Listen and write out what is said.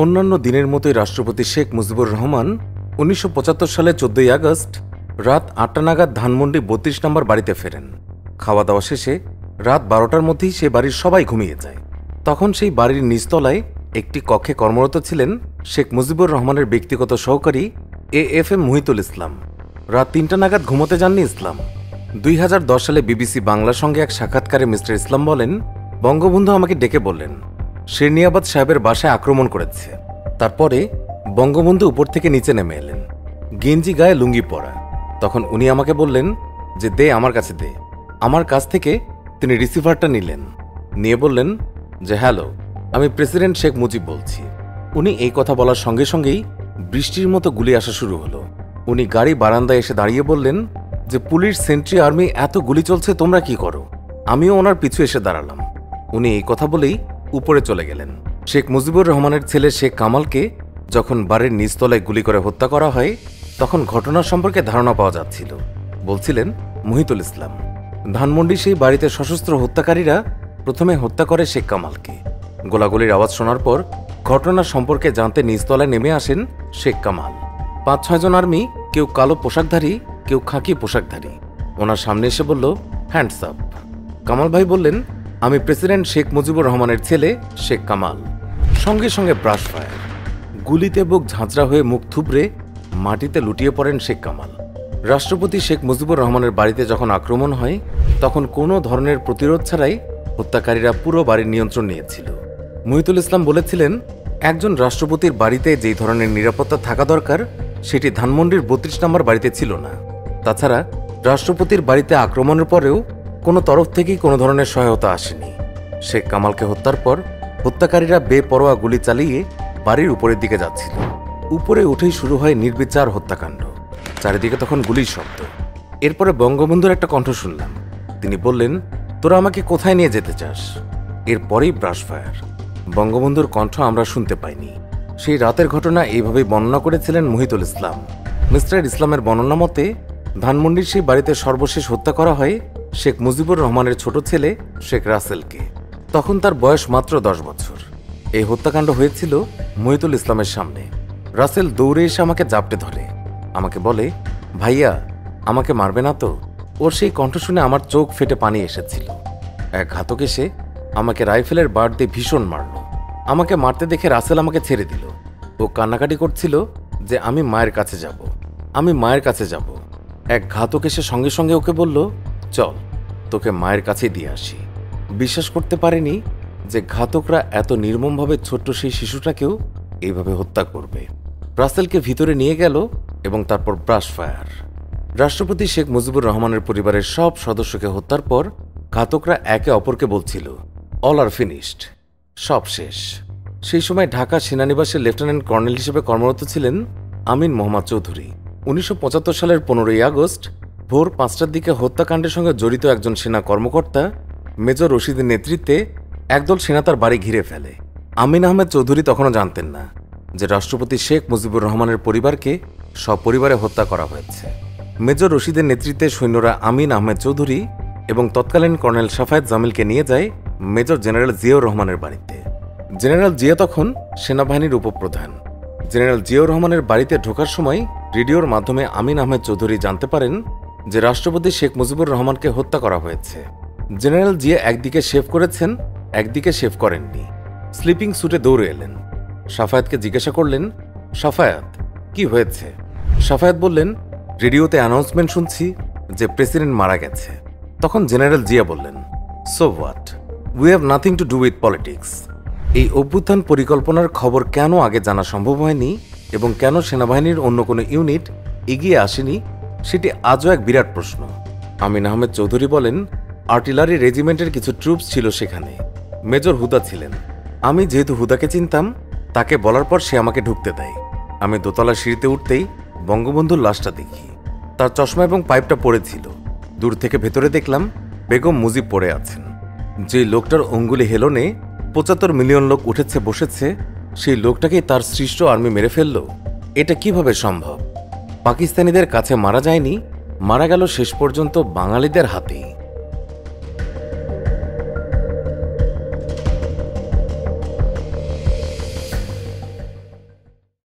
অন্যান্য দিনের মতোই রাষ্ট্রপতি শেখ মুজিবুর রহমান ১৯৭৫ সালে ১৪ই আগস্ট রাত ৮টা নাগাদ ধানমন্ডি ৩২ নম্বর বাড়িতে ফেরেন। খাওয়া দাওয়া শেষে রাত ১২টার মধ্যেই সে বাড়ির সবাই ঘুমিয়ে যায়। তখন সেই বাড়ির নিচতলায় একটি কক্ষে কর্মরত ছিলেন শেখ মুজিবুর রহমানের ব্যক্তিগত সহকারী AFM মুহিতুল ইসলাম। রাত ৩টা নাগাদ ঘুমোতে যাননি ইসলাম। ২০১০ সালে BBC বাংলার সঙ্গে এক সাক্ষাৎকারে মিস্টার ইসলাম বলেন, বঙ্গবন্ধু আমাকে ডেকে বললেন শেরনিয়াবাদ সাহেবের বাসায় আক্রমণ করেছে। তারপরে বঙ্গবন্ধু উপর থেকে নিচে নেমে এলেন, গেঞ্জি গায়ে লুঙ্গি পরা। তখন উনি আমাকে বললেন যে দে আমার কাছে দে। আমার কাছ থেকে তিনি রিসিভারটা নিলেন, নিয়ে বললেন যে হ্যালো, আমি প্রেসিডেন্ট শেখ মুজিব বলছি। উনি এই কথা বলার সঙ্গে সঙ্গেই বৃষ্টির মতো গুলি আসা শুরু হলো। উনি গাড়ি বারান্দায় এসে দাঁড়িয়ে বললেন যে পুলিশ, সেন্ট্রি, আর্মি, এত গুলি চলছে, তোমরা কি করো? আমিও ওনার পিছু এসে দাঁড়ালাম। উনি এই কথা বলেই উপরে চলে গেলেন। শেখ মুজিবুর রহমানের ছেলে শেখ কামালকে যখন বাড়ির নিচতলায় গুলি করে হত্যা করা হয়, তখন ঘটনা সম্পর্কে ধারণা পাওয়া যাচ্ছিল, বলছিলেন মুহিতুল ইসলাম। ধানমন্ডি সেই বাড়িতে সশস্ত্র হত্যাকারীরা প্রথমে হত্যা করে শেখ কামালকে। গোলাগুলির আওয়াজ শোনার পর ঘটনা সম্পর্কে জানতে নিচতলায় নেমে আসেন শেখ কামাল। ৫-৬ জন আর্মি, কেউ কালো পোশাকধারী, কেউ খাকি পোশাকধারী, ওনার সামনে এসে বলল হ্যান্ডস আপ। কামাল ভাই বললেন, আমি প্রেসিডেন্ট শেখ মুজিবুর রহমানের ছেলে শেখ কামাল। সঙ্গে সঙ্গে ব্রাশ ফায়ার, গুলিতে বুক ঝাঁঝরা হয়ে মুখ থুবড়ে মাটিতে লুটিয়ে পড়েন শেখ কামাল। রাষ্ট্রপতি শেখ মুজিবুর রহমানের বাড়িতে যখন আক্রমণ হয়, তখন কোনো ধরনের প্রতিরোধ ছাড়াই হত্যাকারীরা পুরো বাড়ির নিয়ন্ত্রণ নিয়েছিল। মুহিতুল ইসলাম বলেছিলেন, একজন রাষ্ট্রপতির বাড়িতে যেই ধরনের নিরাপত্তা থাকা দরকার, সেটি ধানমন্ডির ৩২ নম্বর বাড়িতে ছিল না। তাছাড়া রাষ্ট্রপতির বাড়িতে আক্রমণের পরেও কোনো তরফ থেকেই কোনো ধরনের সহায়তা আসেনি। শেখ কামালকে হত্যার পর হত্যাকারীরা বেপরোয়া গুলি চালিয়ে বাড়ির উপরের দিকে যাচ্ছিল। উপরে উঠেই শুরু হয় নির্বিচার হত্যাকাণ্ড। চারিদিকে তখন গুলির শব্দ। এরপরে বঙ্গবন্ধুর একটা কণ্ঠ শুনলাম। তিনি বললেন, তোরা আমাকে কোথায় নিয়ে যেতে চাস? এরপরেই ব্রাশ ফায়ার। বঙ্গবন্ধুর কণ্ঠ আমরা শুনতে পাইনি। সেই রাতের ঘটনা এইভাবেই বর্ণনা করেছিলেন মুহিতুল ইসলাম। মিস্টার ইসলামের বর্ণনা মতে, ধানমন্ডির সেই বাড়িতে সর্বশেষ হত্যা করা হয় শেখ মুজিবুর রহমানের ছোট ছেলে শেখ রাসেলকে। তখন তার বয়স মাত্র ১০ বছর। এই হত্যাকাণ্ড হয়েছিল মুহিতুল ইসলামের সামনে। রাসেল দৌড়ে এসে আমাকে জাপটে ধরে, আমাকে বলে, ভাইয়া আমাকে মারবে না তো? ওর সেই কণ্ঠ শুনে আমার চোখ ফেটে পানি এসেছিল। এক ঘাতক এসে আমাকে রাইফেলের বাট দিয়ে ভীষণ মারল। আমাকে মারতে দেখে রাসেল আমাকে ছেড়ে দিল। ও কান্নাকাটি করছিল যে আমি মায়ের কাছে যাব, আমি মায়ের কাছে যাব। এক ঘাতক এসে সঙ্গে সঙ্গে ওকে বলল, চল তোকে মায়ের কাছে দিয়ে আসি। বিশ্বাস করতে পারেনি যে ঘাতকরা এত নির্মমভাবে ছোট্ট সেই শিশুটাকেও এইভাবে হত্যা করবে। রাসেলকে ভিতরে নিয়ে গেল এবং তারপর ব্রাশ ফায়ার। রাষ্ট্রপতি শেখ মুজিবুর রহমানের পরিবারের সব সদস্যকে হত্যার পর ঘাতকরা একে অপরকে বলছিল, অল আর ফিনিশড, সব শেষ। সেই সময় ঢাকা সেনানিবাসে লেফটেন্যান্ট কর্নেল হিসেবে কর্মরত ছিলেন আমিন মোহাম্মদ চৌধুরী। ১৯৭৫ সালের ১৫ই আগস্ট ভোর ৫টার দিকে হত্যাকাণ্ডের সঙ্গে জড়িত একজন সেনা কর্মকর্তা মেজর রশিদের নেতৃত্বে একদল সেনা তার বাড়ি ঘিরে ফেলে। আমিন আহমেদ চৌধুরী তখনও জানতেন না যে রাষ্ট্রপতি শেখ মুজিবুর রহমানের পরিবারকে সপরিবারে হত্যা করা হয়েছে। মেজর রশিদের নেতৃত্বে সৈন্যরা আমিন আহমেদ চৌধুরী এবং তৎকালীন কর্নেল শাফায়েত জামিলকে নিয়ে যায় মেজর জেনারেল জিয়াউর রহমানের বাড়িতে। জেনারেল জিয়া তখন সেনাবাহিনীর উপপ্রধান। জেনারেল জিয়াউর রহমানের বাড়িতে ঢোকার সময় রেডিওর মাধ্যমে আমিন আহমেদ চৌধুরী জানতে পারেন যে রাষ্ট্রপতি শেখ মুজিবুর রহমানকে হত্যা করা হয়েছে। জেনারেল জিয়া একদিকে শেভ করেছেন, একদিকে শেভ করেননি। স্লিপিং স্যুটে দৌড়ে এলেন। শাফায়েতকে জিজ্ঞাসা করলেন, শাফায়েত কি হয়েছে? শাফায়েত বললেন, রেডিওতে অ্যানাউন্সমেন্ট শুনছি যে প্রেসিডেন্ট মারা গেছে। তখন জেনারেল জিয়া বললেন, so what, we have nothing to do with politics. এই অভ্যুত্থান পরিকল্পনার খবর কেন আগে জানা সম্ভব হয়নি এবং কেন সেনাবাহিনীর অন্য কোনো ইউনিট এগিয়ে আসেনি, সেটি আজও এক বিরাট প্রশ্ন। আমিন আহমেদ চৌধুরী বলেন, আর্টিলারি রেজিমেন্টের কিছু ট্রুপস ছিল সেখানে। মেজর হুদা ছিলেন। আমি যেহেতু হুদাকে চিনতাম, তাকে বলার পর সে আমাকে ঢুকতে দেয়। আমি দোতলা সিঁড়িতে উঠতেই বঙ্গবন্ধুর লাশটা দেখি। তার চশমা এবং পাইপটা পড়েছিল। দূর থেকে ভেতরে দেখলাম বেগম মুজিব পড়ে আছেন। যে লোকটার অঙ্গুলি হেলনে ৭৫ মিলিয়ন লোক উঠেছে বসেছে, সেই লোকটাকেই তার সৃষ্ট আর্মি মেরে ফেলল। এটা কিভাবে সম্ভব? পাকিস্তানিদের কাছে মারা যায়নি, মারা গেল শেষ পর্যন্ত বাঙালিদের হাতেই।